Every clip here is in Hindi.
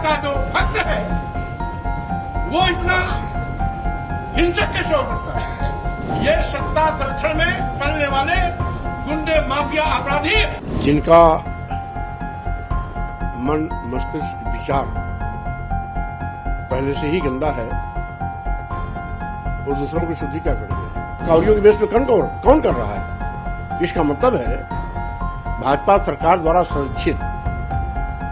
का जो भक्त है वो इतना हिंसक कैसे हो सकता है? ये सत्ता संरक्षण में पलने वाले गुंडे माफिया अपराधी जिनका मन मस्तिष्क विचार पहले से ही गंदा है वो दूसरों की शुद्धि क्या करेंगे? कावड़ियों के बेस पे कौन कर रहा है? इसका मतलब है भाजपा सरकार द्वारा संरक्षित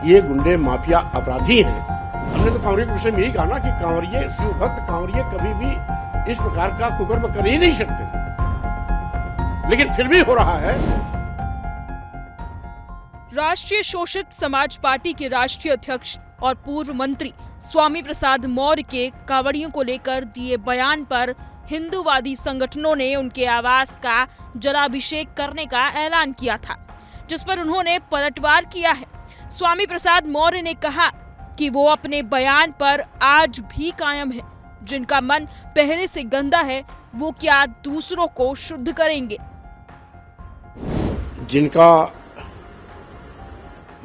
ये गुंडे माफिया अपराधी हैं। हमने तो कांवरियों के विषय में यही कहा ना कि कांवरिये शिव भक्त कांवरिये कभी भी इस प्रकार का कुकर्म कर ही नहीं सकते, लेकिन फिर भी हो रहा है। राष्ट्रीय शोषित समाज पार्टी के राष्ट्रीय अध्यक्ष और पूर्व मंत्री स्वामी प्रसाद मौर्य के कांवड़ियों को लेकर दिए बयान पर हिंदूवादी संगठनों ने उनके आवास का जलाभिषेक करने का ऐलान किया था, जिस पर उन्होंने पलटवार किया है। स्वामी प्रसाद मौर्य ने कहा कि वो अपने बयान पर आज भी कायम है। जिनका मन पहले से गंदा है वो क्या दूसरों को शुद्ध करेंगे? जिनका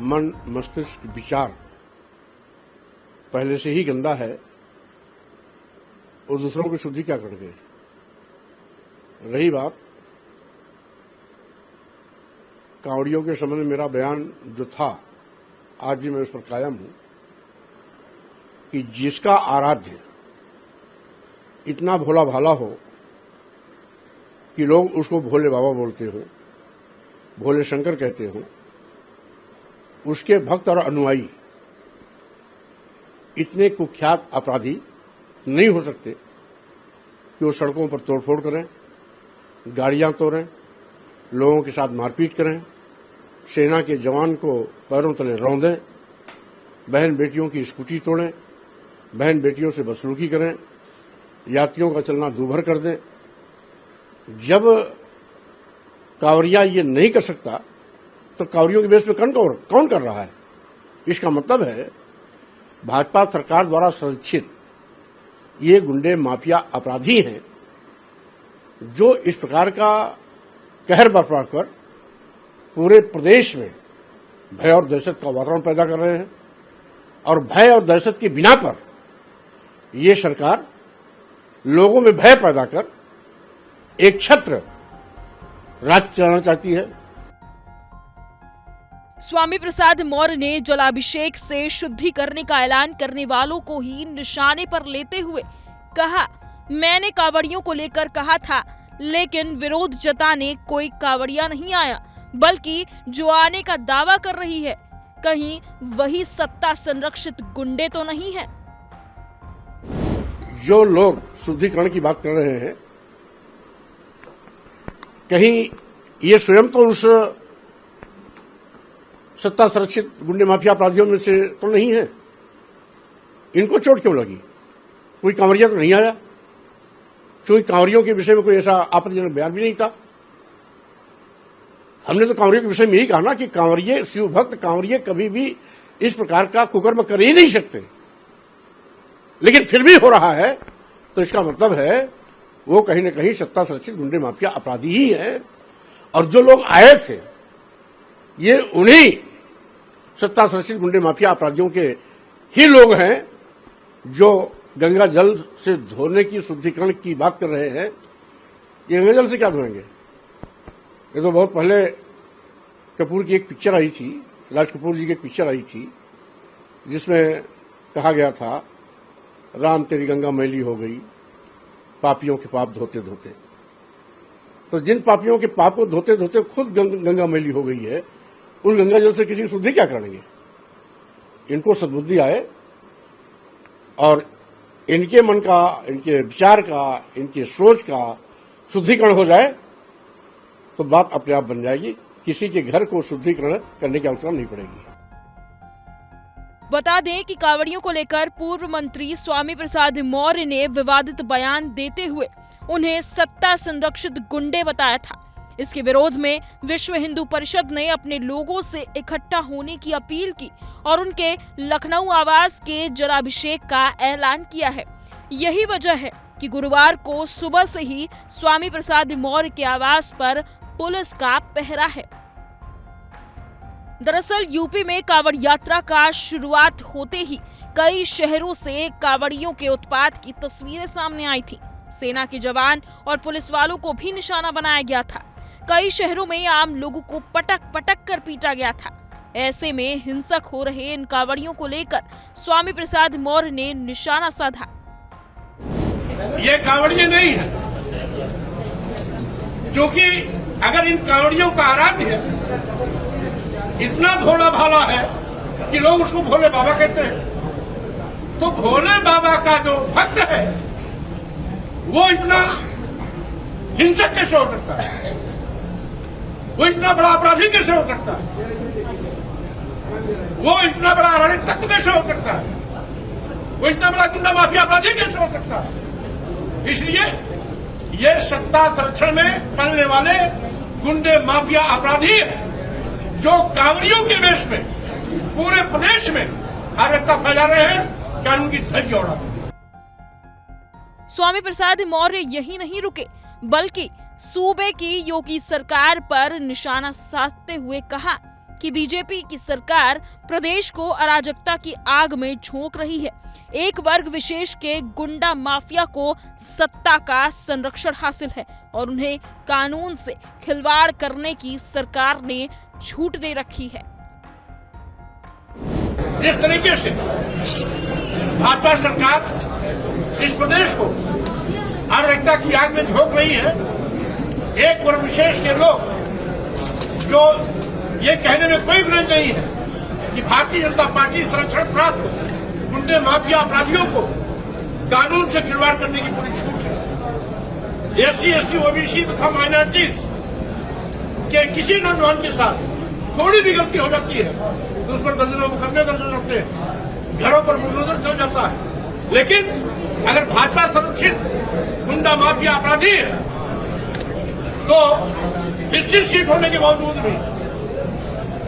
मन मस्तिष्क विचार पहले से ही गंदा है वो दूसरों की शुद्धि क्या करेंगे? रही बात कांवड़ियों के संबंध में मेरा बयान जो था आज भी मैं उस पर कायम हूं कि जिसका आराध्य इतना भोला भाला हो कि लोग उसको भोले बाबा बोलते हो, भोले शंकर कहते हो, उसके भक्त और अनुयायी इतने कुख्यात अपराधी नहीं हो सकते कि वो सड़कों पर तोड़फोड़ करें, गाड़ियां तोड़ें, लोगों के साथ मारपीट करें, सेना के जवान को पैरों तले रौंदें, बहन बेटियों की स्कूटी तोड़ें, बहन बेटियों से बदसलूकी करें, यात्रियों का चलना दूभर कर दें। जब कांवरिया ये नहीं कर सकता तो कांवरियों के बेस पे कौन कर रहा है? इसका मतलब है भाजपा सरकार द्वारा संरक्षित ये गुंडे माफिया अपराधी हैं जो इस प्रकार का कहर बरपा कर पूरे प्रदेश में भय और दहशत का वातावरण पैदा कर रहे हैं। और भय और दहशत की बिना पर ये सरकार लोगों में भय पैदा कर एक छत्र राज चलाना चाहती है। स्वामी प्रसाद मौर्य ने जलाभिषेक से शुद्धि करने का ऐलान करने वालों को ही निशाने पर लेते हुए कहा, मैंने कांवड़ियों को लेकर कहा था, लेकिन विरोध जताने कोई कांवड़िया नहीं आया, बल्कि जो आने का दावा कर रही है कहीं वही सत्ता संरक्षित गुंडे तो नहीं है। जो लोग शुद्धिकरण की बात कर रहे हैं कहीं ये स्वयं तो उस सत्ता संरक्षित गुंडे माफिया अपराधियों में से तो नहीं है। इनको चोट क्यों लगी? कोई कांवरिया तो नहीं आया, क्योंकि कांवरियों के विषय में कोई ऐसा आपत्तिजनक बयान भी नहीं था। हमने तो कांवरियों के विषय में यही कहा ना कि कांवरिये शिव भक्त कांवरिये कभी भी इस प्रकार का कुकर्म कर ही नहीं सकते, लेकिन फिर भी हो रहा है। तो इसका मतलब है वो कहीं न कहीं सत्ता संरक्षित गुंडे माफिया अपराधी ही है। और जो लोग आए थे ये उन्हीं सत्ता संरक्षित गुंडे माफिया अपराधियों के ही लोग हैं जो गंगा जल से धोने की शुद्धिकरण की बात कर रहे हैं। ये गंगा जल से क्या धोएंगे? ये तो बहुत पहले कपूर की एक पिक्चर आई थी, राज कपूर जी की एक पिक्चर आई थी जिसमें कहा गया था, राम तेरी गंगा मैली हो गई पापियों के पाप धोते धोते। तो जिन पापियों के पाप को धोते धोते खुद गंगा मैली हो गई है, उस गंगा जल से किसी की शुद्धि क्या करेंगे? इनको सद्बुद्धि आए और इनके मन का, इनके विचार का, इनकी सोच का शुद्धिकरण हो जाए तो बात अपने आप बन जाएगी। किसी के घर को शुद्धिकरण करने की आवश्यकता नहीं पड़ेगी। बता दें कि कांवड़ियों को लेकर पूर्व मंत्री स्वामी प्रसाद मौर्य ने विवादित बयान देते हुए उन्हें सत्ता संरक्षित गुंडे बताया था। इसके विरोध में विश्व हिंदू परिषद ने अपने लोगों से इकट्ठा होने की अपील की और उनके लखनऊ आवास के जलाभिषेक का ऐलान किया है। यही वजह है कि गुरुवार को सुबह से ही स्वामी प्रसाद मौर्य के आवास पर पुलिस का पहरा है। दरअसल यूपी में कांवड़ यात्रा का शुरुआत होते ही कई शहरों से कांवड़ियों के उत्पात की तस्वीरें सामने आई थी। सेना के जवान और पुलिस वालों को भी निशाना बनाया गया था। कई शहरों में आम लोगों को पटक पटक कर पीटा गया था। ऐसे में हिंसक हो रहे इन कांवड़ियों को लेकर स्वामी प्रसाद मौर्य ने निशाना साधा। ये कांवड़िए नहीं है, क्योंकि अगर इन कांवड़ियों का आराध्य इतना भोला भाला है कि लोग उसको भोले बाबा कहते हैं, तो भोले बाबा का जो भक्त है वो इतना हिंसक कैसे हो सकता है? वो इतना बड़ा अपराधी कैसे हो सकता है? वो इतना बड़ा अराजक तत्व कैसे हो सकता है? वो इतना बड़ा गुंडा माफिया अपराधी कैसे हो सकता है? इसलिए ये सत्ता संरक्षण में पलने वाले गुंडे माफिया अपराधी जो कांवड़ियों के वेश में पूरे प्रदेश में अराजकता फैला रहे हैं, कानून की धज्जी उड़ा रहे हैं। स्वामी प्रसाद मौर्य यही नहीं रुके, बल्कि सूबे की योगी सरकार पर निशाना साधते हुए कहा कि बीजेपी की सरकार प्रदेश को अराजकता की आग में झोंक रही है। एक वर्ग विशेष के गुंडा माफिया को सत्ता का संरक्षण हासिल है और उन्हें कानून से खिलवाड़ करने की सरकार ने छूट दे रखी है। जिस तरीके से भाजपा सरकार इस प्रदेश को अराजकता की आग में झोंक रही है, एक वर्ग विशेष के लोग जो ये कहने में कोई गुरेज नहीं है कि भारतीय जनता पार्टी संरक्षण प्राप्त गुंडे माफिया अपराधियों को कानून से खिलवाड़ करने की पूरी छूट है। एससी, एसटी, ओबीसी तथा माइनॉरिटीज के किसी नौजवान के साथ थोड़ी भी गलती हो जाती है तो उस पर दर्जनों मुकदमे दर्ज हो जाते हैं, घरों पर बुलडोजर चल जाता है। लेकिन अगर भाजपा संरक्षित गुंडा माफिया अपराधी है तो निश्चित सीट होने के बावजूद भी,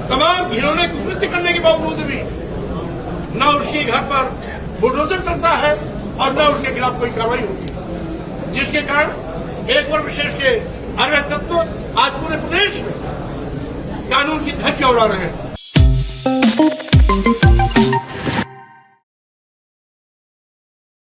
तमाम घिनौने कुकृत्य करने के बावजूद भी न उसके घर पर बुलडोजर चलता है और न उसके खिलाफ कोई कार्रवाई होती है, जिसके कारण एक वर्ग विशेष के अराजक तत्व आज पूरे प्रदेश में कानून की धज्जियां उड़ा रहे हैं।